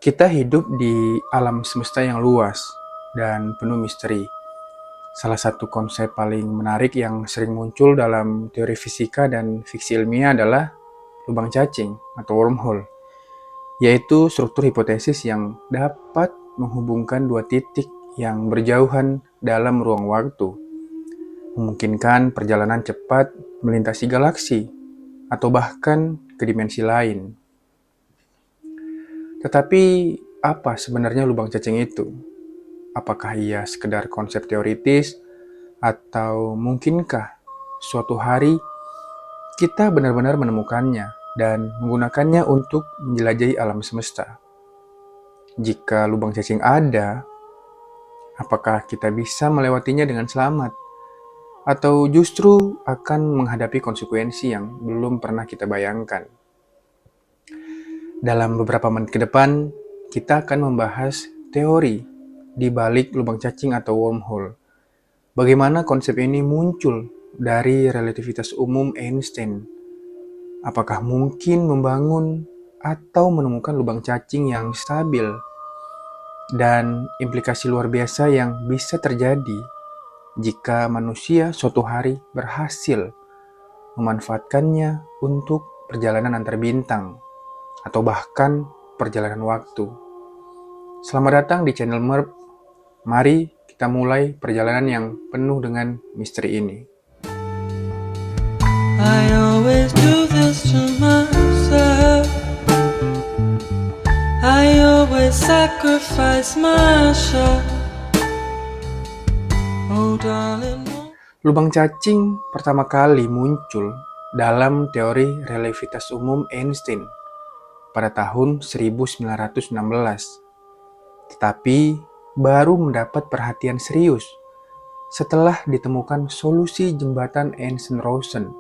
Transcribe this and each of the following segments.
Kita hidup di alam semesta yang luas dan penuh misteri. Salah satu konsep paling menarik yang sering muncul dalam teori fisika dan fiksi ilmiah adalah lubang cacing atau wormhole, yaitu struktur hipotesis yang dapat menghubungkan dua titik yang berjauhan dalam ruang waktu, memungkinkan perjalanan cepat melintasi galaksi atau bahkan ke dimensi lain. Tetapi apa sebenarnya lubang cacing itu? Apakah ia sekedar konsep teoritis atau mungkinkah suatu hari kita benar-benar menemukannya dan menggunakannya untuk menjelajahi alam semesta? Jika lubang cacing ada, apakah kita bisa melewatinya dengan selamat? Atau justru akan menghadapi konsekuensi yang belum pernah kita bayangkan? Dalam beberapa menit ke depan, kita akan membahas teori di balik lubang cacing atau wormhole. Bagaimana konsep ini muncul dari relativitas umum Einstein? Apakah mungkin membangun atau menemukan lubang cacing yang stabil? Dan implikasi luar biasa yang bisa terjadi jika manusia suatu hari berhasil memanfaatkannya untuk perjalanan antar bintang atau bahkan perjalanan waktu. Selamat datang di channel MERP. Mari kita mulai perjalanan yang penuh dengan misteri ini. I always do this to myself. I always sacrifice myself. Oh darling. Lubang cacing pertama kali muncul dalam teori relativitas umum Einstein pada tahun 1916. Tetapi baru mendapat perhatian serius setelah ditemukan solusi jembatan Einstein-Rosen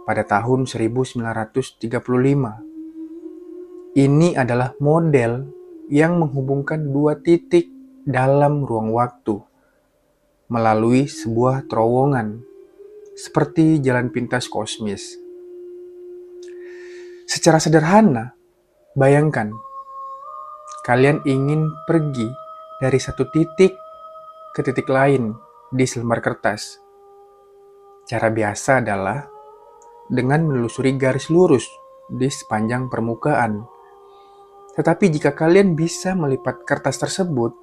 pada tahun 1935. Ini adalah model yang menghubungkan dua titik dalam ruang waktu melalui sebuah terowongan seperti jalan pintas kosmis. Secara sederhana, bayangkan kalian ingin pergi dari satu titik ke titik lain di selembar kertas. Cara biasa adalah dengan menelusuri garis lurus di sepanjang permukaan. Tetapi jika kalian bisa melipat kertas tersebut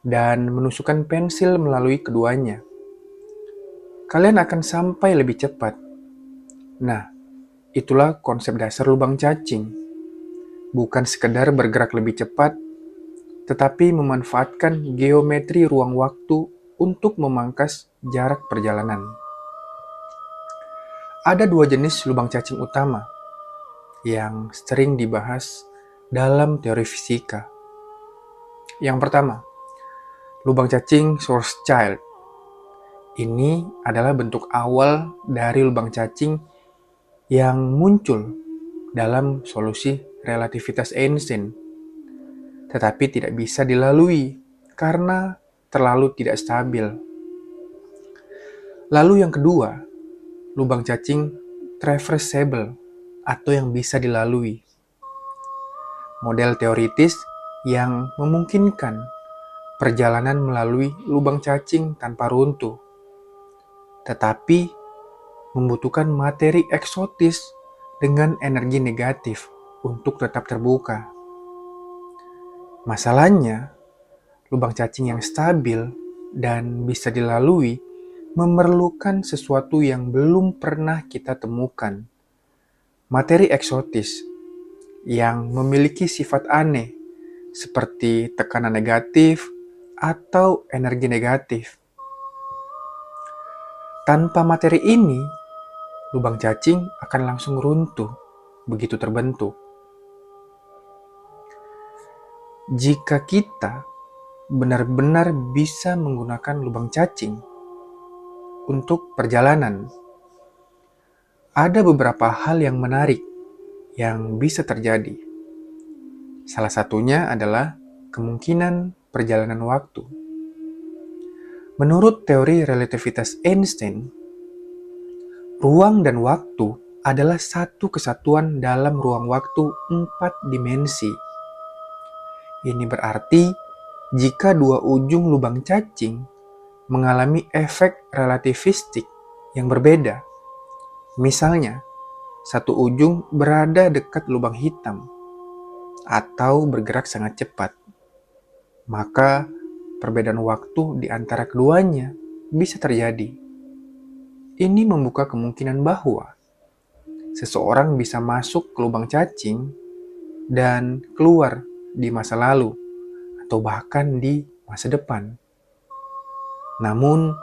dan menusukkan pensil melalui keduanya, kalian akan sampai lebih cepat. Nah, itulah konsep dasar lubang cacing. Bukan sekedar bergerak lebih cepat, tetapi memanfaatkan geometri ruang waktu untuk memangkas jarak perjalanan. Ada dua jenis lubang cacing utama yang sering dibahas dalam teori fisika. Yang pertama, lubang cacing Schwarzschild. Ini adalah bentuk awal dari lubang cacing yang muncul dalam solusi relativitas Einstein, tetapi tidak bisa dilalui karena terlalu tidak stabil. Lalu yang kedua, lubang cacing traversable atau yang bisa dilalui. Model teoritis yang memungkinkan perjalanan melalui lubang cacing tanpa runtuh, tetapi membutuhkan materi eksotis dengan energi negatif untuk tetap terbuka. Masalahnya, lubang cacing yang stabil dan bisa dilalui memerlukan sesuatu yang belum pernah kita temukan. Materi eksotis yang memiliki sifat aneh seperti tekanan negatif atau energi negatif. Tanpa materi ini, lubang cacing akan langsung runtuh begitu terbentuk. Jika kita benar-benar bisa menggunakan lubang cacing untuk perjalanan, ada beberapa hal yang menarik yang bisa terjadi. Salah satunya adalah kemungkinan perjalanan waktu. Menurut teori relativitas Einstein, ruang dan waktu adalah satu kesatuan dalam ruang waktu 4 dimensi. Ini berarti jika dua ujung lubang cacing mengalami efek relativistik yang berbeda. Misalnya, satu ujung berada dekat lubang hitam atau bergerak sangat cepat, maka perbedaan waktu di antara keduanya bisa terjadi. Ini membuka kemungkinan bahwa seseorang bisa masuk ke lubang cacing dan keluar di masa lalu atau bahkan di masa depan. Namun,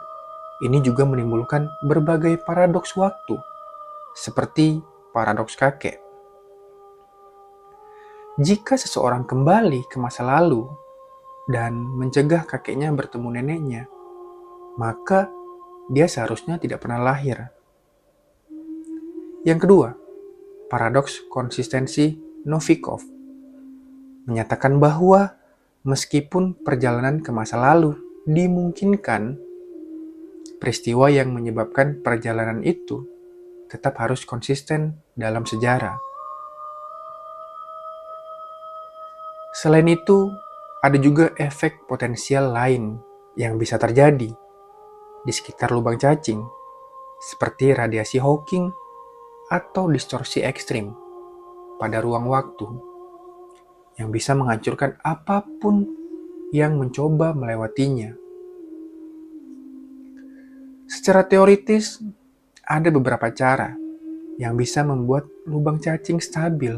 ini juga menimbulkan berbagai paradoks waktu, seperti paradoks kakek. Jika seseorang kembali ke masa lalu dan mencegah kakeknya bertemu neneknya, maka dia seharusnya tidak pernah lahir. Yang kedua, paradoks konsistensi Novikov menyatakan bahwa meskipun perjalanan ke masa lalu dimungkinkan, peristiwa yang menyebabkan perjalanan itu tetap harus konsisten dalam sejarah. Selain itu, ada juga efek potensial lain yang bisa terjadi di sekitar lubang cacing, seperti radiasi Hawking atau distorsi ekstrim pada ruang waktu yang bisa menghancurkan apapun yang mencoba melewatinya. Secara teoritis, ada beberapa cara yang bisa membuat lubang cacing stabil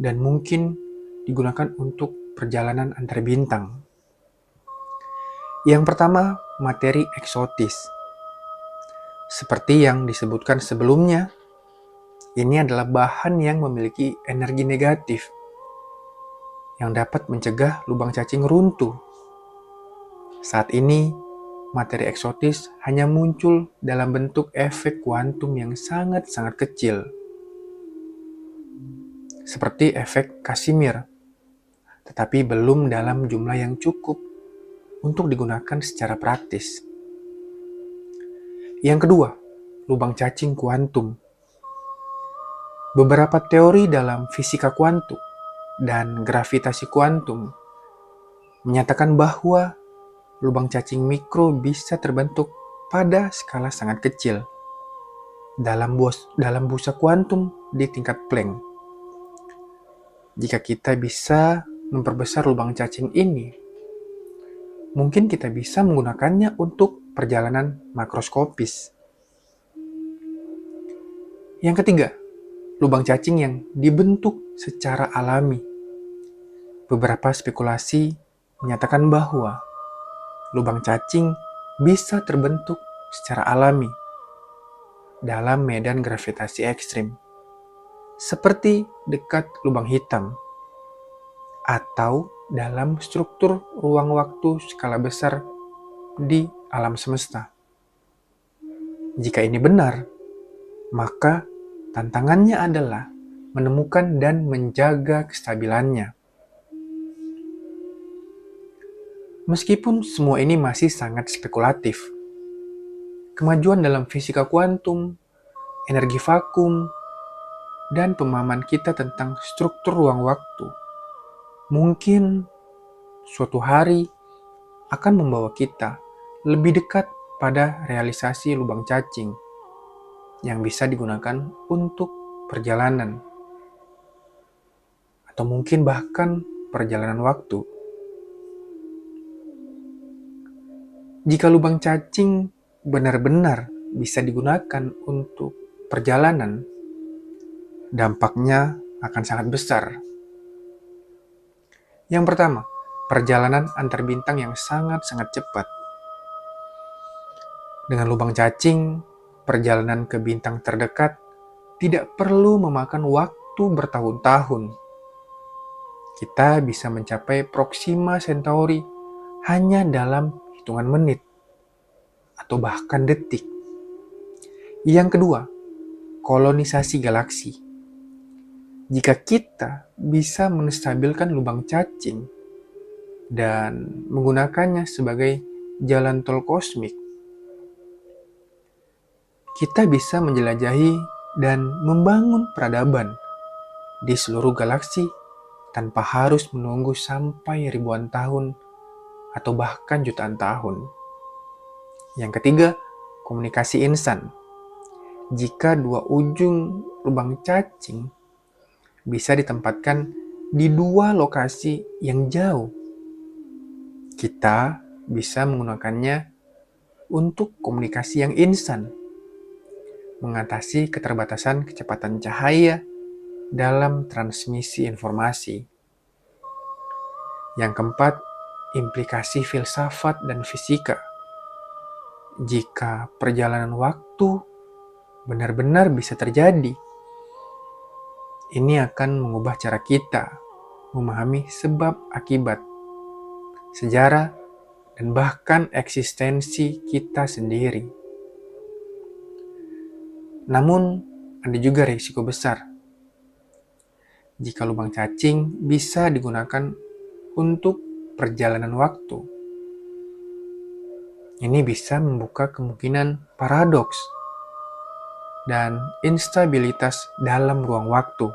dan mungkin digunakan untuk perjalanan antar bintang. Yang pertama, materi eksotis. Seperti yang disebutkan sebelumnya, ini adalah bahan yang memiliki energi negatif yang dapat mencegah lubang cacing runtuh. Saat ini, materi eksotis hanya muncul dalam bentuk efek kuantum yang sangat-sangat kecil, seperti efek Casimir, tetapi belum dalam jumlah yang cukup untuk digunakan secara praktis. Yang kedua, lubang cacing kuantum. Beberapa teori dalam fisika kuantum dan gravitasi kuantum menyatakan bahwa lubang cacing mikro bisa terbentuk pada skala sangat kecil dalam busa kuantum di tingkat Planck. Jika kita bisa memperbesar lubang cacing ini, mungkin kita bisa menggunakannya untuk perjalanan makroskopis. Yang ketiga, lubang cacing yang dibentuk secara alami. Beberapa spekulasi menyatakan bahwa lubang cacing bisa terbentuk secara alami dalam medan gravitasi ekstrim, seperti dekat lubang hitam, atau dalam struktur ruang waktu skala besar di alam semesta. Jika ini benar, maka tantangannya adalah menemukan dan menjaga kestabilannya. Meskipun semua ini masih sangat spekulatif, kemajuan dalam fisika kuantum, energi vakum, dan pemahaman kita tentang struktur ruang waktu mungkin suatu hari akan membawa kita lebih dekat pada realisasi lubang cacing yang bisa digunakan untuk perjalanan, atau mungkin bahkan perjalanan waktu. Jika lubang cacing benar-benar bisa digunakan untuk perjalanan, dampaknya akan sangat besar. Yang pertama, perjalanan antar bintang yang sangat-sangat cepat. Dengan lubang cacing, perjalanan ke bintang terdekat tidak perlu memakan waktu bertahun-tahun. Kita bisa mencapai Proxima Centauri hanya dalam hitungan menit atau bahkan detik. Yang kedua, kolonisasi galaksi. Jika kita bisa menstabilkan lubang cacing dan menggunakannya sebagai jalan tol kosmik, kita bisa menjelajahi dan membangun peradaban di seluruh galaksi tanpa harus menunggu sampai ribuan tahun atau bahkan jutaan tahun. Yang ketiga, komunikasi instan. Jika dua ujung lubang cacing bisa ditempatkan di dua lokasi yang jauh, kita bisa menggunakannya untuk komunikasi yang instan, mengatasi keterbatasan kecepatan cahaya dalam transmisi informasi. Yang keempat, implikasi filsafat dan fisika. Jika perjalanan waktu benar-benar bisa terjadi, ini akan mengubah cara kita memahami sebab akibat, sejarah, dan bahkan eksistensi kita sendiri. Namun, ada juga risiko besar. Jika lubang cacing bisa digunakan untuk perjalanan waktu, ini bisa membuka kemungkinan paradoks dan instabilitas dalam ruang waktu.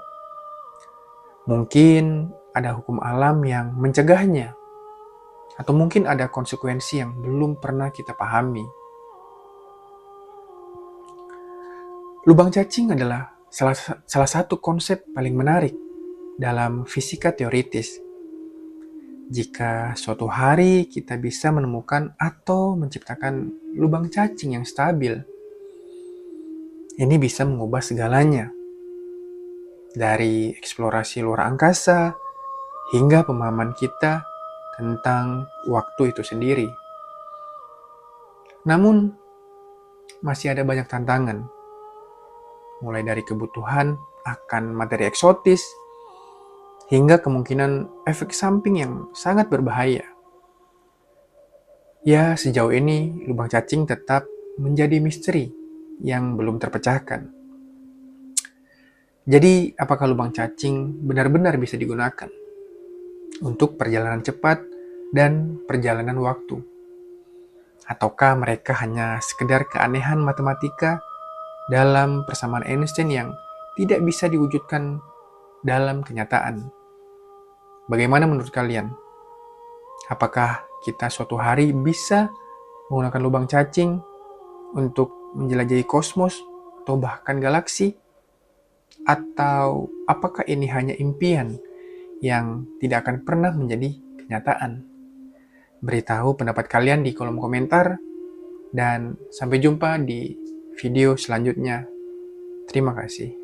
Mungkin ada hukum alam yang mencegahnya, atau mungkin ada konsekuensi yang belum pernah kita pahami. Lubang cacing adalah salah satu konsep paling menarik dalam fisika teoritis. Jika suatu hari kita bisa menemukan atau menciptakan lubang cacing yang stabil, ini bisa mengubah segalanya. Dari eksplorasi luar angkasa hingga pemahaman kita tentang waktu itu sendiri. Namun, masih ada banyak tantangan. Mulai dari kebutuhan akan materi eksotis, hingga kemungkinan efek samping yang sangat berbahaya. Ya, sejauh ini lubang cacing tetap menjadi misteri yang belum terpecahkan. Jadi, apakah lubang cacing benar-benar bisa digunakan untuk perjalanan cepat dan perjalanan waktu? Ataukah mereka hanya sekedar keanehan matematika dalam persamaan Einstein yang tidak bisa diwujudkan dalam kenyataan? Bagaimana menurut kalian? Apakah kita suatu hari bisa menggunakan lubang cacing untuk menjelajahi kosmos atau bahkan galaksi? Atau apakah ini hanya impian yang tidak akan pernah menjadi kenyataan? Beritahu pendapat kalian di kolom komentar, dan sampai jumpa di video selanjutnya. Terima kasih.